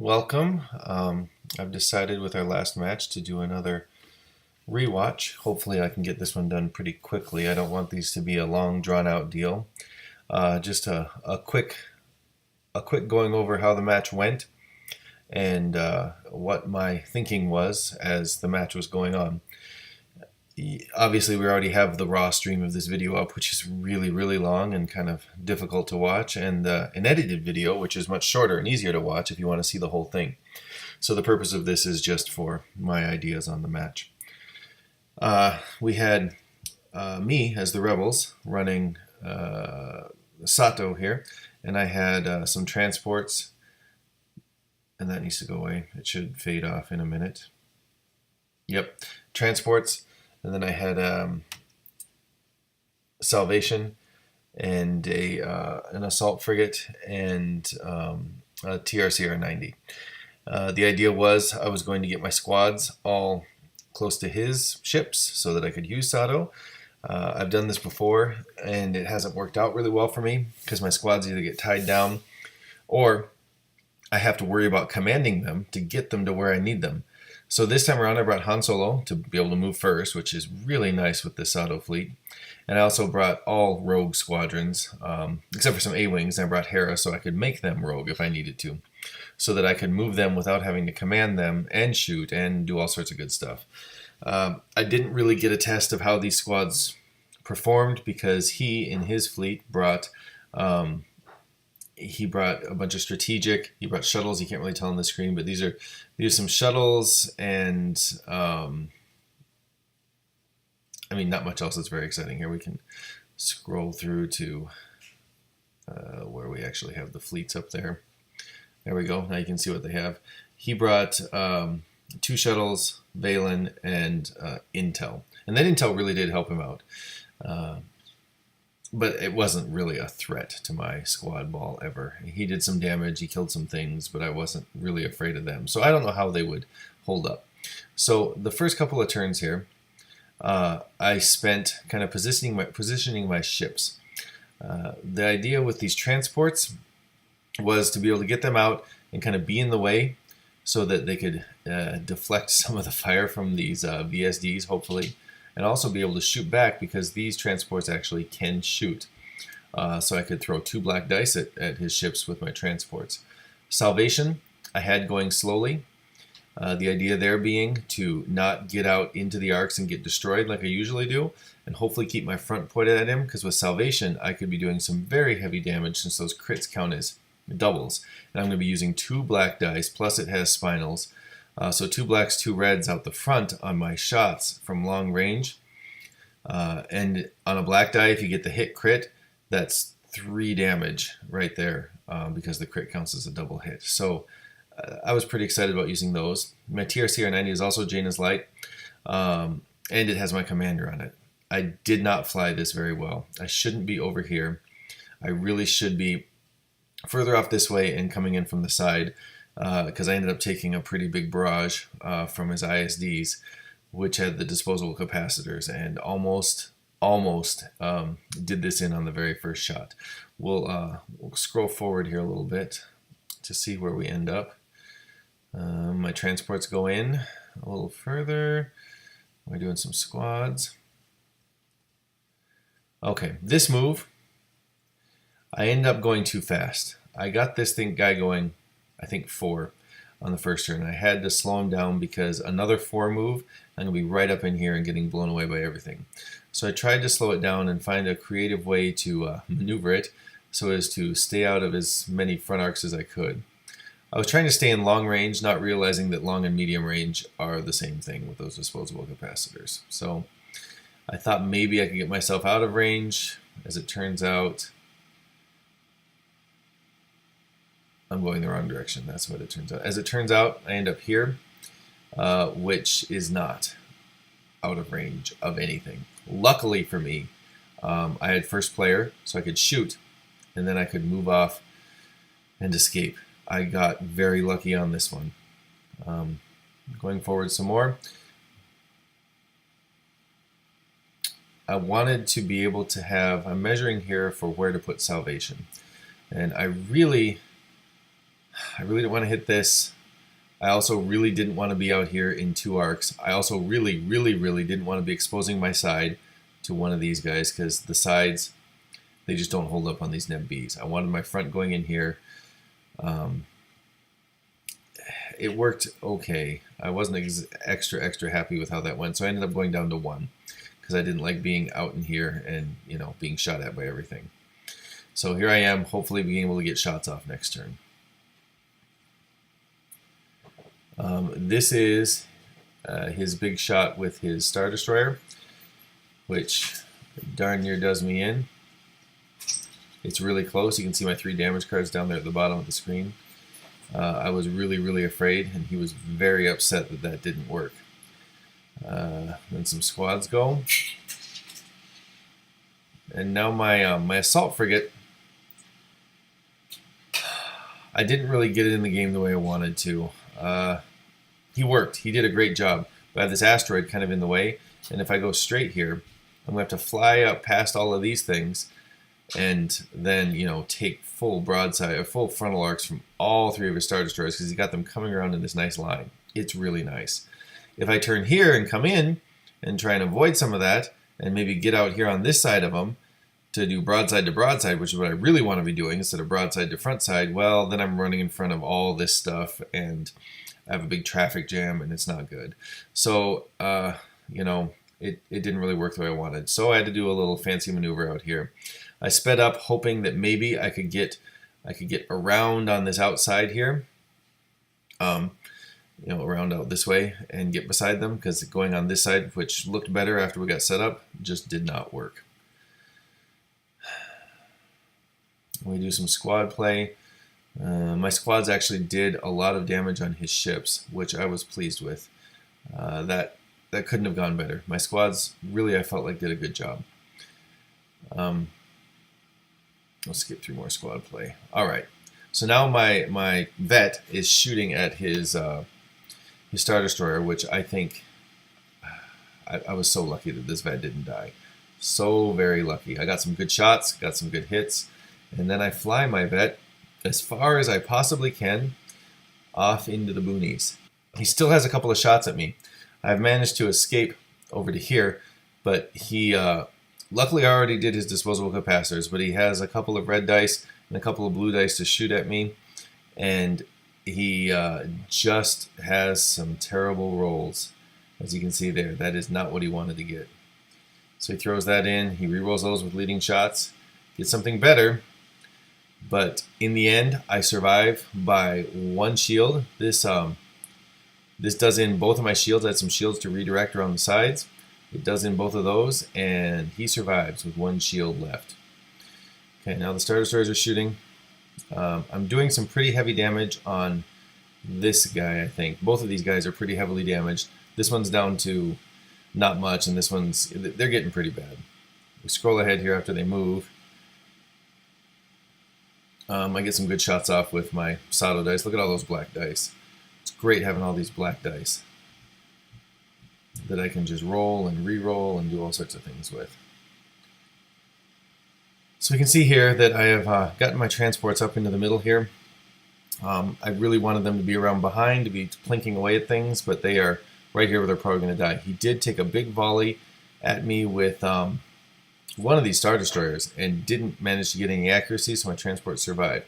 Welcome. I've decided with our last match to do another rewatch. Hopefully I can get this one done pretty quickly. I don't want these to be a long drawn out deal. Just a quick going over how the match went and what my thinking was as the match was going on. Obviously we already have the raw stream of this video up, which is really long and kind of difficult to watch, and an edited video which is much shorter and easier to watch if you want to see the whole thing. So the purpose of this is just for my ideas on the match. We had me as the Rebels running Sato here, and I had some transports, and that needs to go away. It should fade off in a minute. Yep, transports. And then I had Salvation and an assault frigate and a TRCR90. The idea was I was going to get my squads all close to his ships so that I could use Sato. I've done this before and it hasn't worked out really well for me because my squads either get tied down or I have to worry about commanding them to get them to where I need them. So this time around I brought Han Solo to be able to move first, which is really nice with the Sato fleet. And I also brought all rogue squadrons, except for some A-Wings, and I brought Hera so I could make them rogue if I needed to, so that I could move them without having to command them and shoot and do all sorts of good stuff. I didn't really get a test of how these squads performed because he, in his fleet, brought a bunch of strategic. He brought shuttles. You can't really tell on the screen, but these are some shuttles, and I mean, not much else that's very exciting here. We can scroll through to where we actually have the fleets up there. There we go. Now you can see what they have. He brought 2 shuttles, Valen, and Intel, and that Intel really did help him out. But it wasn't really a threat to my squad ball ever. He did some damage, he killed some things, but I wasn't really afraid of them. So I don't know how they would hold up. So the first couple of turns here, I spent kind of positioning my ships. The idea with these transports was to be able to get them out and kind of be in the way so that they could deflect some of the fire from these VSDs, hopefully, and also be able to shoot back because these transports actually can shoot. So I could throw 2 black dice at his ships with my transports. Salvation, I had going slowly. The idea there being to not get out into the arcs and get destroyed like I usually do, and hopefully keep my front pointed at him, because with Salvation I could be doing some very heavy damage since those crits count as doubles. And I'm going to be using 2 black dice, plus it has spinals. So 2 blacks, 2 reds out the front on my shots from long range. And on a black die, if you get the hit crit, that's 3 damage right there because the crit counts as a double hit. So I was pretty excited about using those. My TRCR90 is also Jaina's Light, and it has my commander on it. I did not fly this very well. I shouldn't be over here. I really should be further off this way and coming in from the side, because I ended up taking a pretty big barrage from his ISDs, which had the disposable capacitors, and almost did this in on the very first shot. We'll scroll forward here a little bit to see where we end up. My transports go in a little further. We're doing some squads. Okay, this move, I ended up going too fast. I got this guy going, I think 4 on the first turn. I had to slow him down because another 4 move, I'm going to be right up in here and getting blown away by everything. So I tried to slow it down and find a creative way to maneuver it so as to stay out of as many front arcs as I could. I was trying to stay in long range, not realizing that long and medium range are the same thing with those disposable capacitors. So I thought maybe I could get myself out of range. As it turns out, I'm going the wrong direction. That's what it turns out. As it turns out, I end up here, which is not out of range of anything. Luckily for me, I had first player, so I could shoot, and then I could move off and escape. I got very lucky on this one. Going forward some more. I wanted to be able to have, I'm measuring here for where to put Salvation. And I really I really didn't want to hit this. I also really didn't want to be out here in 2 arcs. I also really didn't want to be exposing my side to one of these guys, because the sides, they just don't hold up on these Neb Bs. I wanted my front going in here. It worked okay. I wasn't extra happy with how that went, so I ended up going down to 1 because I didn't like being out in here and, you know, being shot at by everything. So here I am, hopefully being able to get shots off next turn. This is his big shot with his Star Destroyer, which darn near does me in. It's really close. You can see my 3 damage cards down there at the bottom of the screen. I was really afraid, and he was very upset that that didn't work. Then some squads go. And now my my assault frigate, I didn't really get it in the game the way I wanted to. He worked. He did a great job. But I have this asteroid kind of in the way, and if I go straight here, I'm going to have to fly up past all of these things and then, you know, take full broadside or full frontal arcs from all 3 of his Star Destroyers, because he got them coming around in this nice line. It's really nice. If I turn here and come in and try and avoid some of that and maybe get out here on this side of them to do broadside to broadside, which is what I really want to be doing instead of broadside to front side, well, then I'm running in front of all this stuff and I have a big traffic jam and it's not good. So, you know, it didn't really work the way I wanted. So I had to do a little fancy maneuver out here. I sped up hoping that maybe I could get around on this outside here, you know, around out this way and get beside them, because going on this side, which looked better after we got set up, just did not work. We do some squad play. My squads actually did a lot of damage on his ships, which I was pleased with. That couldn't have gone better. My squads really, I felt like, did a good job. Let's skip through more squad play. All right. So now my vet is shooting at his Star Destroyer, which I think I was so lucky that this vet didn't die. So very lucky. I got some good shots, got some good hits, and then I fly my vet as far as I possibly can off into the boonies. He still has a couple of shots at me. I've managed to escape over to here, but he luckily already did his disposable capacitors, but he has a couple of red dice and a couple of blue dice to shoot at me, and he just has some terrible rolls. As you can see there, that is not what he wanted to get. So he throws that in, he rerolls those with leading shots, gets something better, but in the end, I survive by 1 shield. This does in both of my shields. I had some shields to redirect around the sides. It does in both of those, and he survives with 1 shield left. Okay, now the Star Destroyers are shooting. I'm doing some pretty heavy damage on this guy, I think. Both of these guys are pretty heavily damaged. This one's down to not much, and this one's, they're getting pretty bad. We scroll ahead here after they move. I get some good shots off with my Sato dice. Look at all those black dice. It's great having all these black dice that I can just roll and re-roll and do all sorts of things with. So we can see here that I have gotten my transports up into the middle here. I really wanted them to be around behind, to be plinking away at things, but they are right here where they're probably going to die. He did take a big volley at me with one of these Star Destroyers and didn't manage to get any accuracy, so my transport survived.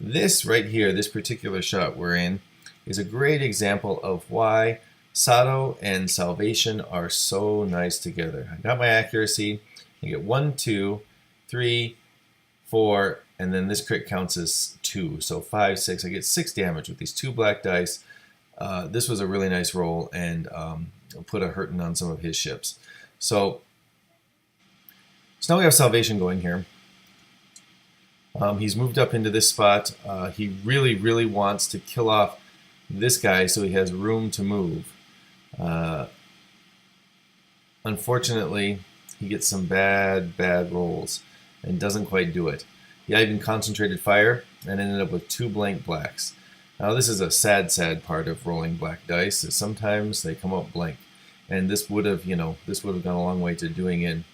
This right here, this particular shot we're in, is a great example of why Sato and Salvation are so nice together. I got my accuracy. I get 1, 2, 3, 4, and then this crit counts as 2, so 5, 6. I get 6 damage with these 2 black dice. This was a really nice roll and put a hurting on some of his ships. So now we have Salvation going here. He's moved up into this spot. He really wants to kill off this guy so he has room to move. Unfortunately, he gets some bad rolls and doesn't quite do it. He even concentrated fire and ended up with 2 blank blacks. Now this is a sad part of rolling black dice, is sometimes they come out blank. And this would have, this would have gone a long way to doing in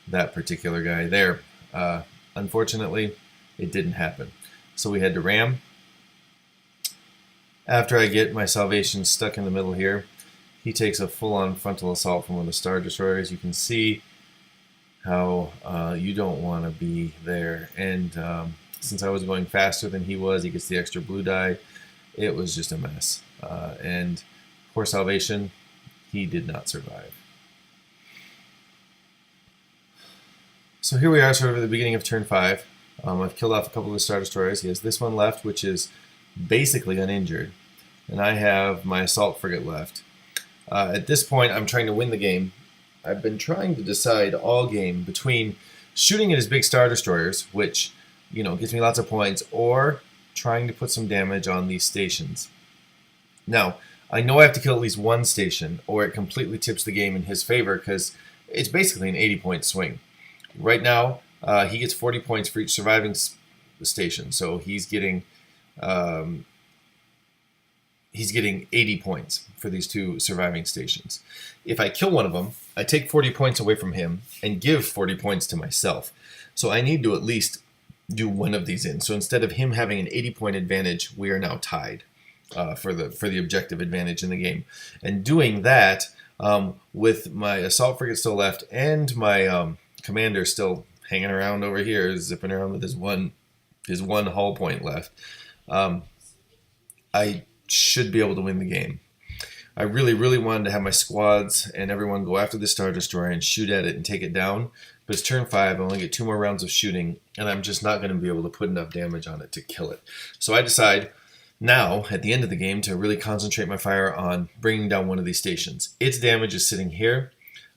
that particular guy there. Unfortunately, it didn't happen. So we had to ram. After I get my salvation stuck in the middle here, he takes a full-on frontal assault from one of the Star Destroyers. You can see how you don't want to be there. And since I was going faster than he was, he gets the extra blue die. It was just a mess. And poor salvation, he did not survive. So here we are, sort of at the beginning of turn 5. I've killed off a couple of the Star Destroyers. He has this one left, which is basically uninjured. And I have my Assault Frigate left. At this point, I'm trying to win the game. I've been trying to decide all game between shooting at his big Star Destroyers, which, gets me lots of points, or trying to put some damage on these stations. Now, I know I have to kill at least one station, or it completely tips the game in his favor, because it's basically an 80-point swing. Right now, he gets 40 points for each surviving station, so he's getting 80 points for these 2 surviving stations. If I kill one of them, I take 40 points away from him and give 40 points to myself. So I need to at least do one of these in. So instead of him having an 80-point advantage, we are now tied for the objective advantage in the game. And doing that with my Assault Frigate still left and my Commander still hanging around over here, zipping around with his one hull point left, I should be able to win the game. I really, really wanted to have my squads and everyone go after the Star Destroyer and shoot at it and take it down. But it's turn 5, I only get 2 more rounds of shooting, and I'm just not going to be able to put enough damage on it to kill it. So I decide now, at the end of the game, to really concentrate my fire on bringing down one of these stations. Its damage is sitting here.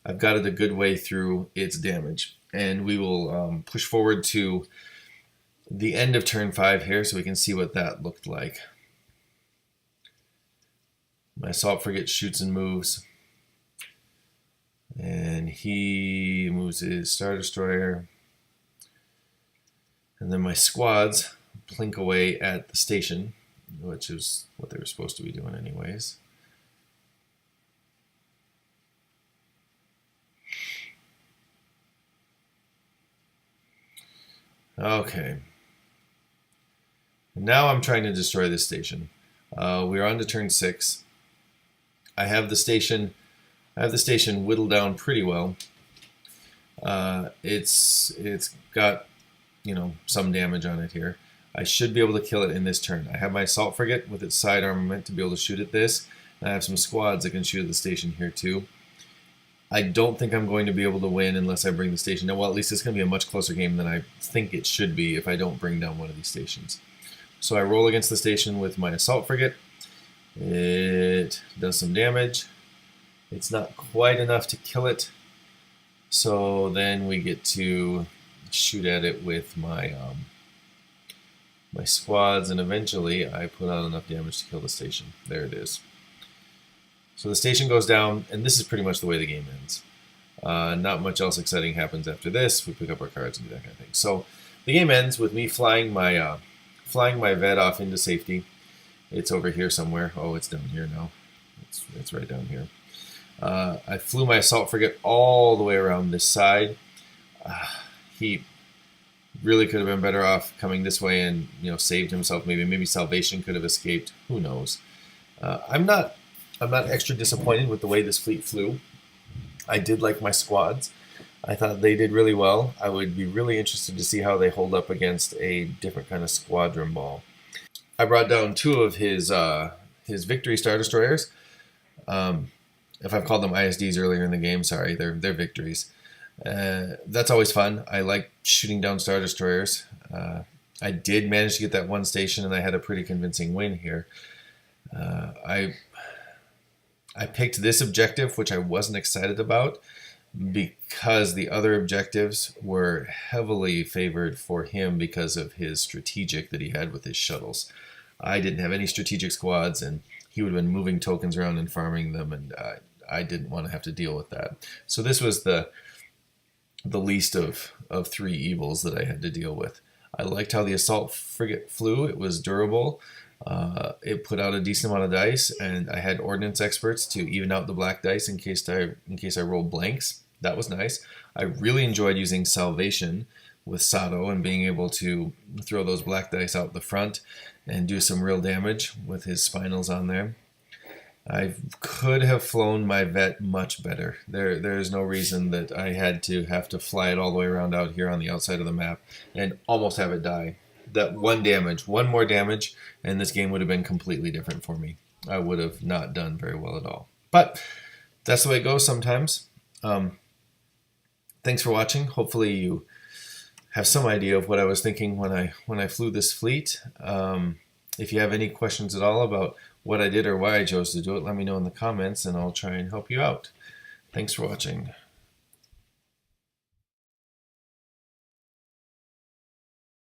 I've got it a good way through its damage. And we will push forward to the end of turn 5 here so we can see what that looked like. My Assault Frigate shoots and moves. And he moves his Star Destroyer. And then my squads plink away at the station, which is what they were supposed to be doing anyways. Okay. Now I'm trying to destroy this station. We're on to turn 6. I have the station whittled down pretty well. It's got some damage on it here. I should be able to kill it in this turn. I have my Assault Frigate with its side armament to be able to shoot at this. And I have some squads that can shoot at the station here too. I don't think I'm going to be able to win unless I bring the station down. Well, at least it's going to be a much closer game than I think it should be if I don't bring down one of these stations. So I roll against the station with my Assault Frigate. It does some damage. It's not quite enough to kill it. So then we get to shoot at it with my my squads, and eventually I put out enough damage to kill the station. There it is. So the station goes down, and this is pretty much the way the game ends. Not much else exciting happens after this. We pick up our cards and do that kind of thing. So the game ends with me flying my vet off into safety. It's over here somewhere. Oh, it's down here now. It's right down here. I flew my Assault Frigate all the way around this side. He really could have been better off coming this way and saved himself. Maybe salvation could have escaped. Who knows? I'm not extra disappointed with the way this fleet flew. I did like my squads. I thought they did really well. I would be really interested to see how they hold up against a different kind of squadron ball. I brought down 2 of his Victory Star Destroyers. If I've called them ISDs earlier in the game, sorry, they're Victories. That's always fun. I like shooting down Star Destroyers. I did manage to get that one station, and I had a pretty convincing win here. I picked this objective, which I wasn't excited about, because the other objectives were heavily favored for him because of his strategic that he had with his shuttles. I didn't have any strategic squads, and he would have been moving tokens around and farming them, and I didn't want to have to deal with that. So this was the least of 3 evils that I had to deal with. I liked how the Assault Frigate flew. It was durable. It put out a decent amount of dice, and I had Ordnance Experts to even out the black dice in case I rolled blanks. That was nice. I really enjoyed using Salvation with Sato and being able to throw those black dice out the front and do some real damage with his spinals on there. I could have flown my vet much better. There's no reason that I had to have to fly it all the way around out here on the outside of the map and almost have it die. That one more damage, and this game would have been completely different for me. I would have not done very well at all. But that's the way it goes sometimes. Thanks for watching. Hopefully you have some idea of what I was thinking when I flew this fleet. If you have any questions at all about what I did or why I chose to do it, let me know in the comments and I'll try and help you out. Thanks for watching.